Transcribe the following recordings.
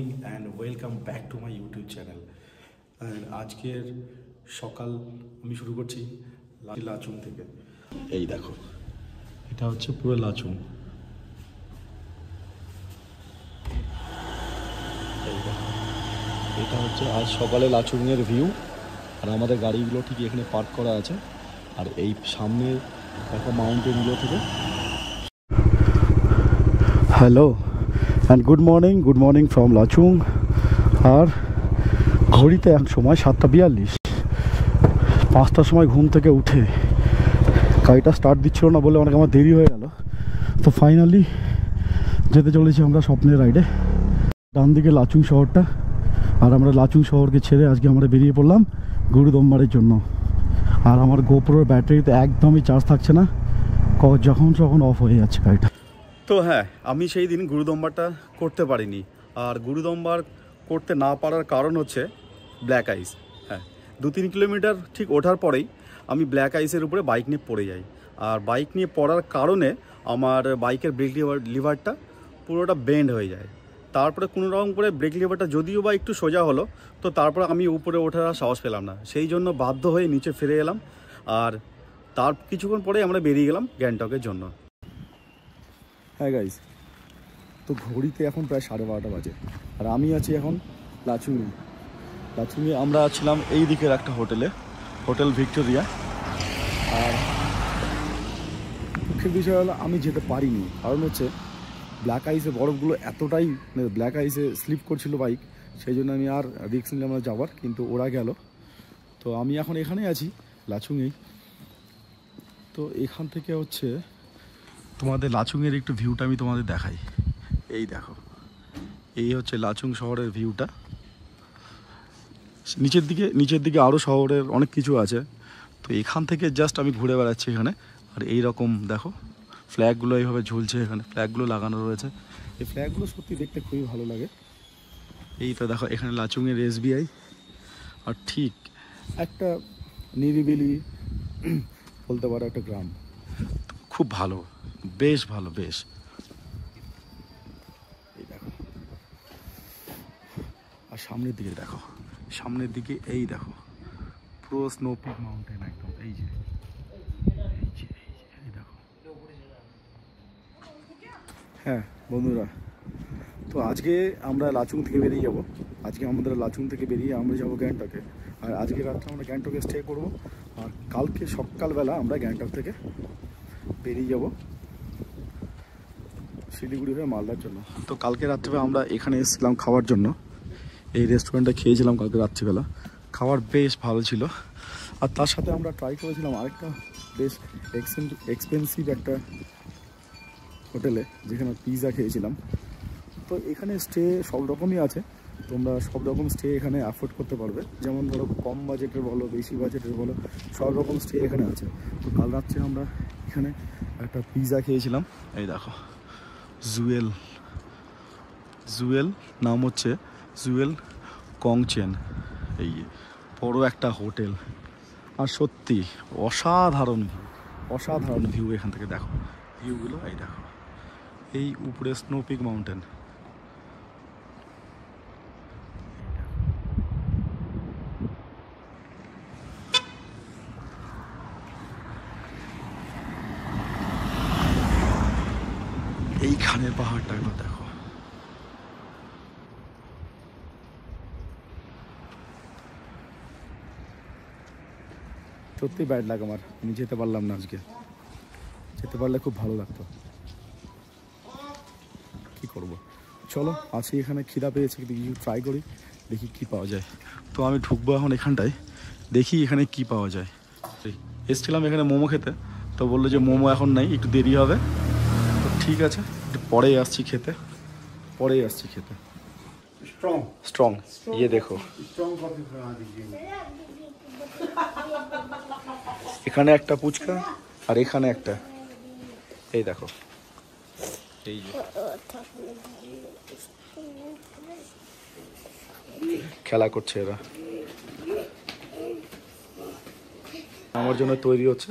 Morning and welcome back to my YouTube channel. আজকের সকাল আমি শুরু করছি লাচুং থেকে। এই দেখো, এটা হচ্ছে পুরো লাচুং। এই দেখো, এটা হচ্ছে আজ সকালে লাচুংয়ের ভিউ। আর আমাদের গাড়িগুলো ঠিক এখানে পার্ক করা আছে। আর এই সামনে দেখো মাউন্টেনগুলো থেকে। Hello and good morning from Lachung. আর ঘড়িতে এক সময় 7:42। 5টার সময় ঘুম থেকে উঠে গাড়িটা স্টার্ট দিচ্ছিল না বলে অনেক আমার দেরি হয়ে গেল। তো ফাইনালি যেতে চলেছি আমরা স্বপ্নের রাইডে। ডান দিকে লাচুং শহরটা, আর আমরা লাচুং শহরকে ছেড়ে আজকে আমরা বেরিয়ে পড়লাম গুরুদম্বারের জন্য। আর আমার গোপ্রোর ব্যাটারিতে একদমই চার্জ থাকছে না, যখন অফ হয়ে যাচ্ছে গাড়িটা। তো হ্যাঁ, আমি সেই দিন গুরুদম্বারটা করতে পারিনি। আর গুরুদম্বার করতে না পারার কারণ হচ্ছে ব্ল্যাক আইস। হ্যাঁ, 2-3 কিলোমিটার ঠিক ওঠার পরেই আমি ব্ল্যাক আইসের উপরে বাইক নিয়ে পড়ে যাই। আর বাইক নিয়ে পড়ার কারণে আমার বাইকের ব্রেক লিভারটা পুরোটা বেন্ড হয়ে যায়। তারপরে কোনো রকম করে ব্রেক লিভারটা যদিও বা একটু সোজা হলো, তো তারপরে আমি উপরে ওঠার সাহস পেলাম না। সেই জন্য বাধ্য হয়ে নিচে ফিরে এলাম। আর তার কিছুক্ষণ পরে আমরা বেরিয়ে গেলাম গ্যাংটকের জন্য। হ্যাঁ গাইজ, তো ঘড়িতে এখন প্রায় 12:30 বাজে। আর আমি আছি এখন লাচুংয়ে আমরা ছিলাম এই দিকের একটা হোটেল ভিক্টোরিয়া। আর মুখ্য বিষয় হলো আমি যেতে পারিনি, কারণ হচ্ছে ব্ল্যাক আইসে বরফগুলো এতটাই, ব্ল্যাক আইসে স্লিপ করছিল বাইক। সেই জন্য আমি আর রিস্ক নিলাম না যাওয়ার, কিন্তু ওরা গেল। তো আমি এখন এখানেই আছি লাচুংয়েই। তো এখান থেকে হচ্ছে তোমাদের লাচুংয়ের একটু ভিউটা আমি তোমাদের দেখাই। এই দেখো, এই হচ্ছে লাচুং শহরের ভিউটা। নিচের দিকে আরও শহরের অনেক কিছু আছে। তো এখান থেকে জাস্ট আমি ঘুরে বেড়াচ্ছি এখানে। আর এই রকম দেখো ফ্ল্যাগগুলো এইভাবে ঝুলছে, এখানে ফ্ল্যাগগুলো লাগানো রয়েছে। এই ফ্ল্যাগগুলো সত্যি দেখতে খুবই ভালো লাগে। এইটা দেখো, এখানে লাচুংয়ের SBI। আর ঠিক একটা নিরিবিলি বলতে পারো একটা গ্রাম, খুব ভালো, বেশ ভালো, বেশ। এই দেখো, আর সামনের দিকে এই দেখো পুরো স্নো পিক মাউন্টেন একদম। এই যে দেখো। হ্যাঁ বন্ধুরা, তো আজকে আমরা লাচুং থেকে বেরিয়ে যাব। আমাদের লাচুং থেকে বেরিয়ে আমরা যাবো গ্যাংটকে। আর আজকে রাত্রে আমরা গ্যাংটকে স্টে করব। আর কালকে সকালবেলা আমরা গ্যাংটক থেকে বেরিয়ে যাব শিলিগুড়ি হয়ে মালদার জন্য। তো কালকে রাত্রিবেলা আমরা এখানে এসেছিলাম খাওয়ার জন্য। এই রেস্টুরেন্টে খেয়েছিলাম কালকে রাত্রিবেলা, খাবার বেশ ভালো ছিল। আর তার সাথে আমরা ট্রাই করেছিলাম আরেকটা বেশ এক্সপেন্সিভ একটা হোটেলে, যেখানে পিৎজা খেয়েছিলাম। তো এখানে স্টে সব রকমই আছে, তোমরা সব রকম স্টে এখানে অ্যাফোর্ড করতে পারবে। যেমন ধরো কম বাজেটের বলো, বেশি বাজেটের বলো, সব রকম স্টে এখানে আছে। তো কাল রাত্রে আমরা এখানে একটা পিৎজা খেয়েছিলাম। এই দেখো, জুয়েল নাম হচ্ছে জুয়েল কংচেন। এই বড় একটা হোটেল। আর সত্যি অসাধারণ ভিউ এখান থেকে। দেখো ভিউগুলো, এই দেখো, এই উপরে স্নো পিক মাউন্টেন। এইখানের পাহাড়টা একবার দেখো। সত্যি ব্যাড লাগ আমার, আমি যেতে পারলাম না আজকে। যেতে পারলে খুব ভালো লাগতো, কি করব। চলো, আছি এখানে, খিদা পেয়েছে, কিছু ট্রাই করি, দেখি কি পাওয়া যায়। তো আমি ঢুকবো এখন এখানটায়, দেখি এখানে কি পাওয়া যায়। এসছিলাম এখানে মোমো খেতে, তো বললো যে মোমো এখন নাই, একটু দেরি হবে। তো ঠিক আছে, একটু পরেই আসছি খেতে। স্ট্রং ইয়ে দেখো, এখানে একটা ফুচকা আর এখানে একটা। এই দেখো, এই যে খেলা করছে এরা। আমার জন্য তৈরি হচ্ছে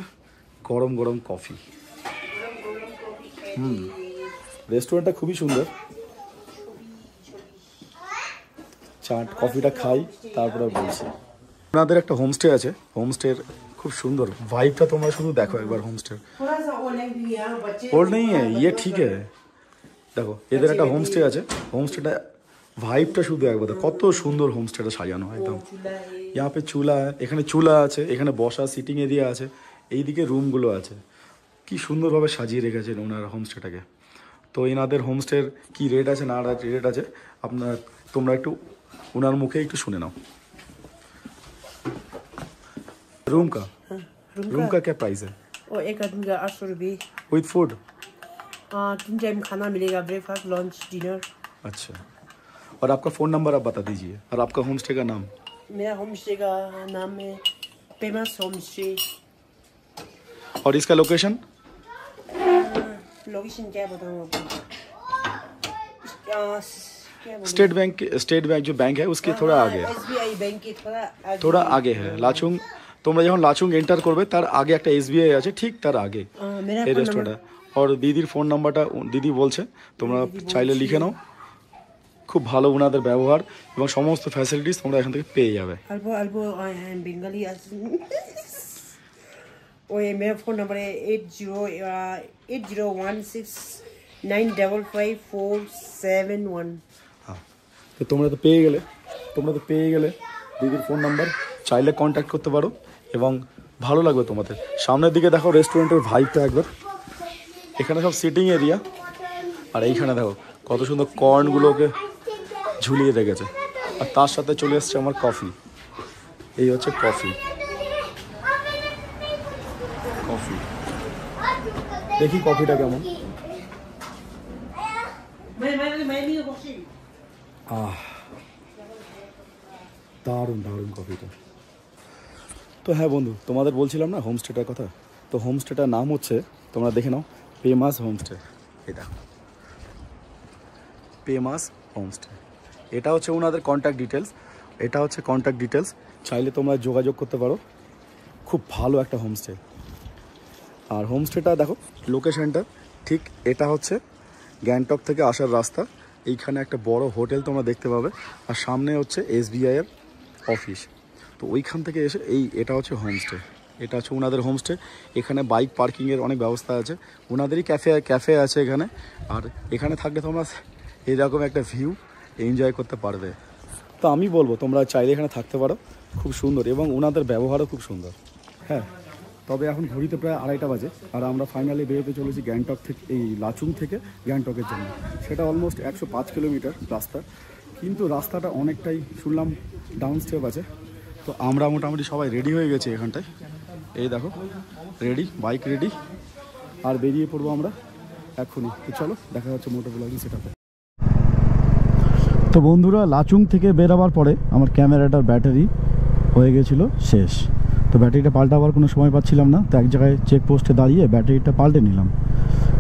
গরম গরম কফি। রেস্টুরেন্টটা খুবই সুন্দর। চাট কফিটা খাই, তারপরে বলছি। ওনাদের একটা হোমস্টে আছে, হোমস্টের খুব সুন্দর ভাইবটা তোমরা শুধু দেখো একবার। হোমস্টে ওল্ড নেই ইয়ে ঠিক দেখো, এদের একটা হোমস্টে আছে, হোমস্টেটা ভাইবটা শুধু একবার কত সুন্দর হোমস্টেটা সাজানো একদম। यहाँ पे চুলা, এখানে চুলা আছে, এখানে বসা সিটিং এরিয়া আছে, এইদিকে রুমগুলো আছে। কি সুন্দরভাবে সাজিয়ে রেখেছেন ওনারা হোমস্টেটাকে। তো এনাদের হোমস্টের কি রেট আছে না রেট আছে তোমরা একটু ওনার মুখে একটু শুনে নাও। रूम का क्या प्राइस है? और एक आदमी का 800 रुपये विद फूड। 3 टाइम खाना मिलेगा, ब्रेकफास्ट लंच डिनर। अच्छा, और आपका फ़ोन नंबर आप बता दीजिए, और आपका होम स्टे का नाम। मेरा होम स्टे का नाम है फेमस होम स्टे। और इसका लोकेशन क्या बताऊँ आपको? स्टेट बैंक जो बैंक है उसके थोड़ा आगे, SBI बैंक के थोड़ा आगे है लाचुंग। তোমরা যখন লাচুং এন্টার করবে তার আগে একটা SBI আছে, ঠিক তার আগে এই রেস্টুরেন্টটা। আর দিদির ফোন নাম্বারটা দিদি বলছে, তোমরা চাইলে লিখে নাও। খুব ভালো ওনাদের ব্যবহার এবং সমস্ত ফ্যাসিলিটিস তোমরা এখান থেকে পেয়ে যাবে। বেঙ্গলি ওই मेरा फ़ोन नंबर है 8016955471। হ্যাঁ, তো তোমরা তো পেয়ে গেলে দিদির ফোন নাম্বার, চাইলে কন্ট্যাক্ট করতে পারো এবং ভালো লাগবে তোমাদের। সামনের দিকে দেখো রেস্টুরেন্টের ভাইবটা একবার, এখানে সব সিটিং এরিয়া, আর এইখানে দেখো কত সুন্দর কর্নগুলোকে ঝুলিয়ে রেখেছে, আর তার সাথে চলে এসছে আমার কফি। এই হচ্ছে কফি, দেখি কফিটা কেমন। দারুণ কফিটা। তো হ্যাঁ বন্ধু, তোমাদের বলছিলাম না হোমস্টেটার কথা, তো হোমস্টেটার নাম হচ্ছে, তোমরা দেখে নাও, ফেমাস হোমস্টে। এটা ফেমাস হোমস্টে, এটা হচ্ছে ওনাদের কন্ট্যাক্ট ডিটেলস। চাইলে তোমরা যোগাযোগ করতে পারো। খুব ভালো একটা হোমস্টে। আর হোমস্টেটা দেখো লোকেশনটা ঠিক, এটা হচ্ছে গ্যাংটক থেকে আসার রাস্তা। এইখানে একটা বড় হোটেল তোমরা দেখতে পাবে, আর সামনে হচ্ছে SBI এর অফিস। তো ওইখান থেকে এসে এটা হচ্ছে হোমস্টে, এটা হচ্ছে ওনাদের হোমস্টে। এখানে বাইক পার্কিংয়ের অনেক ব্যবস্থা আছে, ওনাদেরই ক্যাফে আছে এখানে। আর এখানে থাকলে তোমরা এইরকম একটা ভিউ এনজয় করতে পারবে। তো আমি বলবো তোমরা চাইলে এখানে থাকতে পারো, খুব সুন্দর, এবং ওনাদের ব্যবহারও খুব সুন্দর। হ্যাঁ, তবে এখন ঘড়িতে প্রায় 2:30 বাজে, আর আমরা ফাইনালি বেরোতে চলেছি গ্যাংটক থেকে, এই লাচুং থেকে গ্যাংটকের জন্য। সেটা অলমোস্ট 105 কিলোমিটার রাস্তা, কিন্তু রাস্তাটা অনেকটাই শুনলাম ডাউন স্টেপ আছে। তো আমরা মোটামুটি সবাই রেডি হয়ে গেছি এখানটায়, এই দেখো রেডি, বাইক রেডি, আর বেরিয়ে পড়বো আমরা এখনই। তো চলো দেখা হচ্ছে মোটো ব্লগিং সেটআপে। তো বন্ধুরা, লাচুং থেকে বেরোবার পরে আমার ক্যামেরাটার ব্যাটারি হয়ে গেছিলো শেষ। তো ব্যাটারিটা পাল্টাবার কোনো সময় পাচ্ছিলাম না, তো এক জায়গায় চেকপোস্টে দাঁড়িয়ে ব্যাটারিটা পাল্টে নিলাম,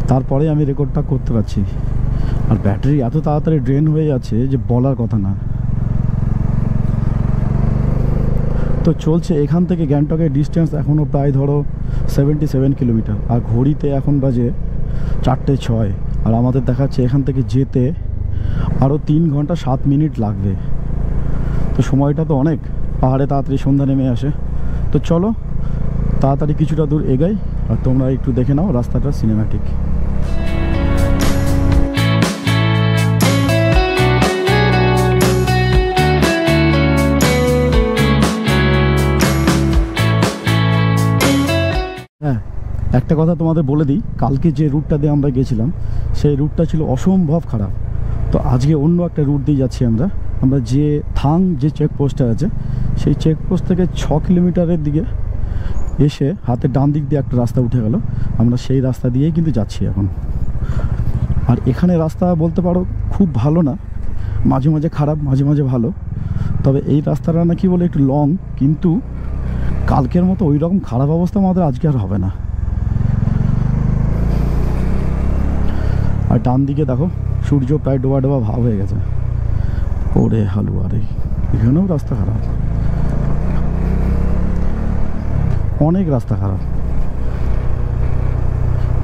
তারপরে আমি রেকর্ডটা করতে পারছি। আর ব্যাটারি এত তাড়াতাড়ি ড্রেন হয়ে যাচ্ছে যে বলার কথা না। তো চলছে এখান থেকে গ্যাংটকের ডিস্টেন্স এখনও প্রায় ধরো 77 কিলোমিটার, আর ঘড়িতে এখন বাজে 4:06, আর আমাদের দেখাচ্ছে এখান থেকে যেতে আরও 3 ঘন্টা 7 মিনিট লাগবে। তো সময়টা তো অনেক, পাহাড়ে তাড়াতাড়ি সন্ধ্যা নেমে আসে। তো চলো তাড়াতাড়ি কিছুটা দূর এগাই, আর তোমরা একটু দেখে নাও রাস্তাটা সিনেম্যাটিক। হ্যাঁ, একটা কথা তোমাদের বলে দিই, কালকে যে রুটটা দিয়ে আমরা গেছিলাম সেই রুটটা ছিল অসম্ভব খারাপ। তো আজকে অন্য একটা রুট দিয়ে যাচ্ছি আমরা যে যে চেকপোস্টটা আছে সেই চেকপোস্ট থেকে 6 কিলোমিটারের দিকে এসে হাতে ডান দিক দিয়ে একটা রাস্তা উঠে গেল, আমরা সেই রাস্তা দিয়েই কিন্তু যাচ্ছি এখন। আর এখানে রাস্তা বলতে পারো খুব ভালো না, মাঝে মাঝে খারাপ, মাঝে মাঝে ভালো। তবে এই রাস্তাটা নাকি বলে একটু লং, কিন্তু কালকের মতো ওই রকম খারাপ অবস্থা আমাদের আজকে আর হবে না। আর ডান দিকে দেখো সূর্য প্রায় ডোবা ডোবা ভাব হয়ে গেছে। ওরে হালুয়া রে, এখানেও রাস্তা খারাপ, অনেক রাস্তা খারাপ।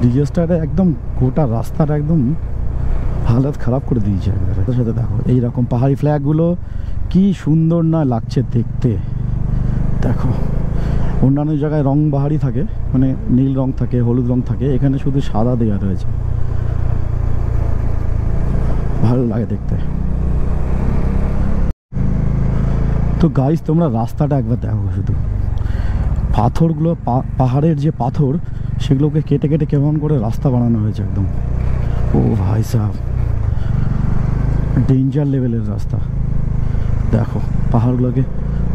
ডিজাস্টারে একদম গোটা রাস্তাটা একদম হালত খারাপ করে দিয়েছে একবারে। সাথে সাথে দেখো এইরকম পাহাড়ি ফ্ল্যাগগুলো কি সুন্দর না লাগছে দেখতে। দেখো অন্যান্য জায়গায় রং বাহারি থাকে, মানে নীল রং থাকে, হলুদ রং থাকে, এখানে শুধু সাদা দেওয়া রয়েছে, ভালো লাগে দেখতে। তো গাইস তোমরা রাস্তাটা একবার দেখো, শুধু পাথরগুলো, পাহাড়ের যে পাথর সেগুলোকে কেটে কেটে কেমন করে রাস্তা বানানো হয়েছে একদম। ও ভাই সাহেব, ডেঞ্জার লেভেলের রাস্তা। দেখো পাহাড়গুলোকে,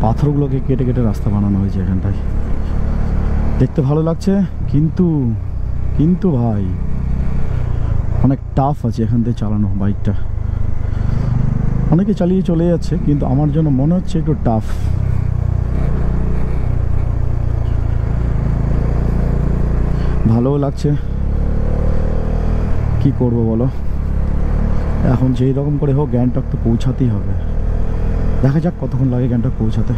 পাথরগুলোকে কেটে কেটে রাস্তা বানানো হয়েছে এখানটায়। দেখতে ভালো লাগছে, কিন্তু কিন্তু ভাই অনেক টাফ আছে এখান থেকে চালানো বাইকটা। অনেকে চালিয়ে চলে যাচ্ছে, কিন্তু আমার জন্য মনে হচ্ছে একটু টাফ। ভালোও লাগছে, কি করব বলো, এখন যেই রকম করে হোক গ্যাংটক তো পৌঁছাতেই হবে। দেখা যাক কতক্ষণ লাগে গ্যাংটক পৌঁছাতে।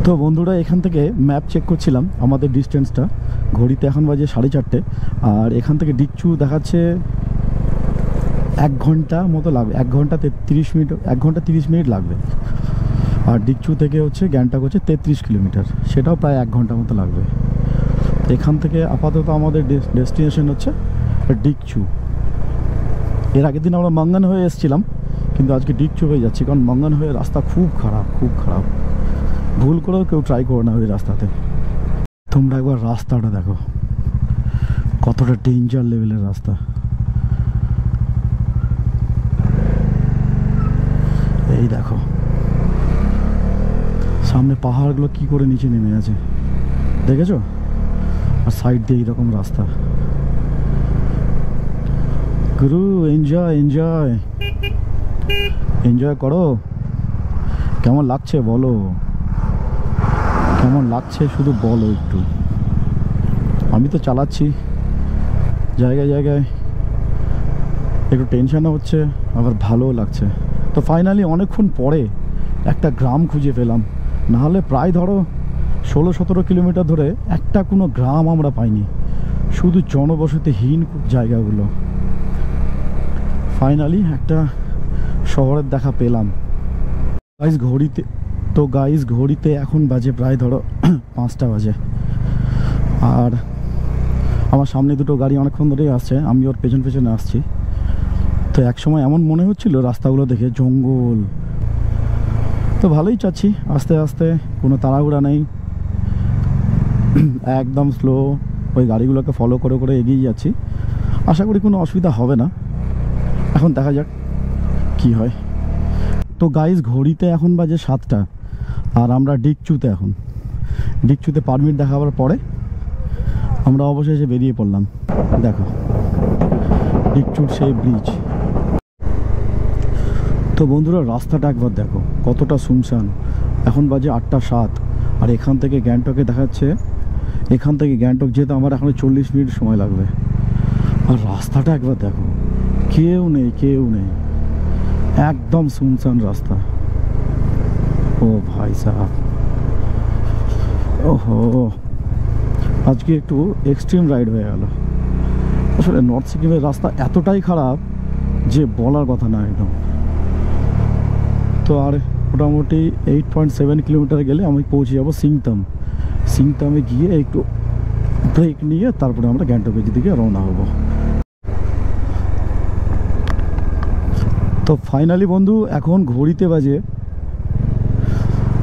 তো বন্ধুরা এখান থেকে ম্যাপ চেক করছিলাম আমাদের ডিস্টেন্সটা, ঘড়িতে এখন বাজে 4:30, আর এখান থেকে ডিকচু দেখাচ্ছে 1 ঘন্টা মতো লাগবে, 1 ঘন্টা 33 মিনিট, 1 ঘন্টা 30 মিনিট লাগবে। আর ডিকচু থেকে হচ্ছে গ্যাংটক হচ্ছে 33 কিলোমিটার, সেটাও প্রায় 1 ঘন্টা মতো লাগবে। এখান থেকে আপাতত আমাদের ডেস্টিনেশন হচ্ছে ডিকচু। এর আগের দিন আমরা মঙ্গন হয়ে এসেছিলাম, কিন্তু আজকে ডিকচু হয়ে যাচ্ছি, কারণ মঙ্গন হয়ে রাস্তা খুব খারাপ, খুব খারাপ। ভুল করেও কেউ ট্রাই করো না ওই রাস্তাতে। তোমরা একবার রাস্তাটা দেখো, কতটা ডেঞ্জার লেভেলের রাস্তা। এই দেখো সামনে পাহাড়গুলো কি করে নিচে নেমে আছে, দেখেছো? আর সাইড দিয়ে এইরকম রাস্তা। গুরু এনজয় এনজয় এনজয় করো। কেমন লাগছে বলো, কেমন লাগছে শুধু বলো একটু। আমি তো চালাচ্ছি, জায়গায় জায়গায় একটু টেনশনও হচ্ছে, আবার ভালোও লাগছে। তো ফাইনালি অনেকক্ষণ পরে একটা গ্রাম খুঁজে পেলাম, নাহলে প্রায় ধরো 16-17 কিলোমিটার ধরে একটা কোনো গ্রাম আমরা পাইনি, শুধু জনবসতিহীন জায়গাগুলো। ফাইনালি একটা শহরের দেখা পেলাম। গাইস ঘড়িতে এখন বাজে প্রায় ধরো 5টা বাজে, আর আমার সামনে দুটো গাড়ি অনেকক্ষণ ধরেই আসছে, আমি ওর পেছনে আসছি। তো এক সময় এমন মনে হচ্ছিল রাস্তাগুলো দেখে জঙ্গল। তো ভালোই চাচ্ছি, আস্তে আস্তে, কোনো তাড়াহুড়া নেই, একদম স্লো ওই গাড়িগুলোকে ফলো করে করে এগিয়ে যাচ্ছি। আশা করি কোনো অসুবিধা হবে না, এখন দেখা যাক কি হয়। তো গাইস ঘড়িতে এখন বাজে 7টা, আর আমরা ডিকচুতে পারমিট দেখাবার পরে আমরা অবশেষে বেরিয়ে পড়লাম। দেখো ডিকচুর সেই ব্রিজ। তো বন্ধুরা রাস্তাটা একবার দেখো কতটা শুনশান। এখন বাজে 8টা 7, আর এখান থেকে গ্যাংটকে দেখাচ্ছে, এখান থেকে গ্যাংটক যেতে আমার এখন 40 মিনিট সময় লাগবে। আর রাস্তাটা একবার দেখো, কেউ নেই, একদম শুনশান রাস্তা। ও ভাই সাহেব, ওহো আজকে একটু এক্সট্রিম রাইড হয়ে গেল। আসলে নর্থ সিকিমের রাস্তা এতটাই খারাপ যে বলার কথা না একদম। তো আর মোটামুটি 8.7 কিলোমিটার গেলে আমি পৌঁছে যাবো সিংতামে গিয়ে একটু ব্রেক নিয়ে তারপরে আমরা গ্যাংটকের দিকে রওনা হব। তো ফাইনালি বন্ধু এখন ঘড়িতে বাজে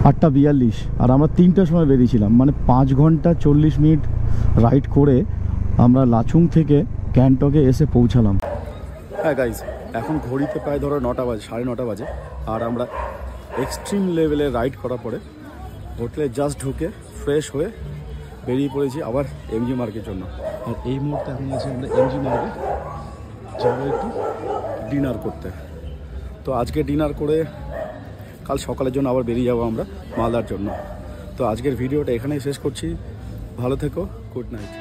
8টা 42, আর আমরা 3টার সময় বেরিয়েছিলাম, মানে 5 ঘন্টা 40 মিনিট রাইড করে আমরা লাচুং থেকে গ্যাংটকে এসে পৌঁছালাম। হ্যাঁ গাইজ এখন ঘড়িতে প্রায় ধরো 9টা বাজে, 9:30 বাজে, আর আমরা এক্সট্রিম লেভেলে রাইড করার পরে হোটেলে জাস্ট ঢুকে ফ্রেশ হয়ে বেরিয়ে পড়েছি আবার এমজি মার্কের জন্য। আর এই মুহূর্তে এখন আছি আমরা এমজি মার্কেট, যাবো একটু ডিনার করতে। তো আজকে ডিনার করে কাল সকালের জন্য আবার বেরিয়ে যাবো আমরা মালদার জন্য। তো আজকের ভিডিওটা এখানেই শেষ করছি, ভালো থেকো, গুড নাইট।